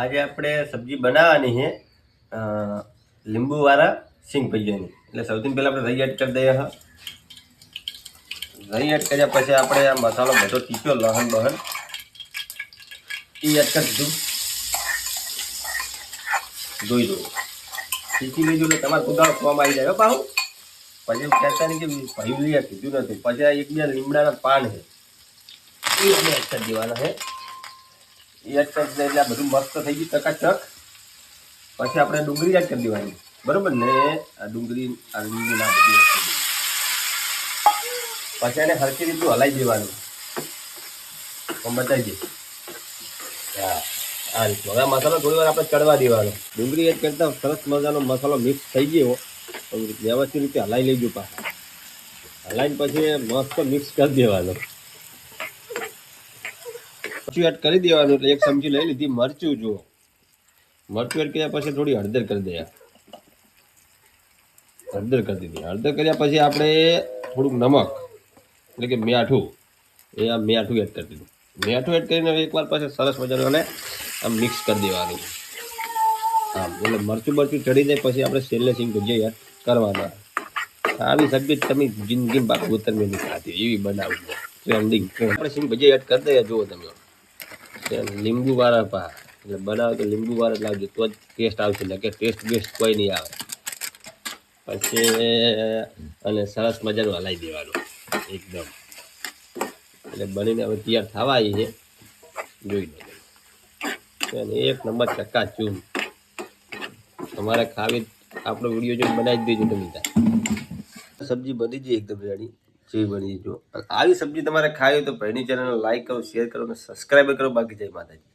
આજે આપણે સબ્જી બનાવવાની છે લીંબુવાળા સિંગ ભજીયાની. એટલે સૌથી પહેલાં આપણે રહી એડ કરી દઈએ. રહી એડ કર્યા પછી આપણે આ મસાલો બધો ટીક્યો લહણ બહન એ એડ કરી દીધું. જોઈ દો ટીકી લીધું એટલે તમારે કુદાળ ફોર્મ આવી જાય. પાહું પછી કહેતા નહીં કે ભાઈ લઈએ કીધું નથી. પછી એક બે લીમડાના પાન છે એ અમે એડ કરી દેવાના છે. એડ કરી દે એટલે બધું મસ્ત થઈ ગયું ચકાચક. પછી આપણે ડુંગળી એડ કરી દેવાની, બરોબર ને? આ ડુંગળી આ લીંબુ ના બધી એડ કરી દેવાની. પછી એને હરખી રીતનું હલાવી દેવાનું. બતાવી દે આ રીતનો. હવે મસાલો થોડી વાર આપણે ચડવા દેવાનો. ડુંગળી એડ કરતા સરસ મજાનો મસાલો મિક્સ થઈ ગયો વ્યવસ્થિત રીતે હલાવી લેજો. પાછા હલાવીને પછી મસ્ત મિક્સ કરી દેવાનો. મરચું એડ કરી દેવાનું. એટલે એક ચમચી લઈ લીધી મરચું. જુઓ મરચું એડ કર્યા પછી થોડી હળદર કરી દે. હળદર કરી દીધી. હળદર કર્યા પછી આપણે થોડુંક નમક એટલે કે મીઠું મીઠું એડ કરી દીધું. મીઠું એડ કરીને એકવાર પછી સરસ મજાનું અને આમ મિક્સ કરી દેવાનું. હા એટલે મરચું ચડી જાય પછી આપણે છેલ્લે સિંગ ભજીયા એડ કરવાના. આવી સબ્જી તમે જિંદગીમાં બાપ ઉતરને નહીં ખાતી એવી બનાવવું ટ્રેન્ડિંગ. આપણે સિંગ ભજીયા એડ કરી દઈએ. જુઓ તમે લીંબુ વાળા પા એટલે બનાવો તો લીંબુ વાળા લાવજો તો જ ટેસ્ટ આવશે. ને કે ટેસ્ટ બેસ્ટ કોઈ નહીં આવે. પછી અને સરસ મજાનું હલાવી દેવાનું એકદમ. એટલે બનીને હવે તૈયાર થવા આવી છે. જોઈ લો એક નંબર ચકાચૂમ. તમારે ખાવી આપણો વિડીયો જો બનાવી દેજો તમે. સબ્જી બની જાય એકદમ રેડી જેવી બની જો. આવી સબ્જી તમારે ખાવી તો ભાઈની ચેનલ લાઈક કરો, શેર કરો અને સબસ્ક્રાઈબ કરો. બાકી જય માતાજી.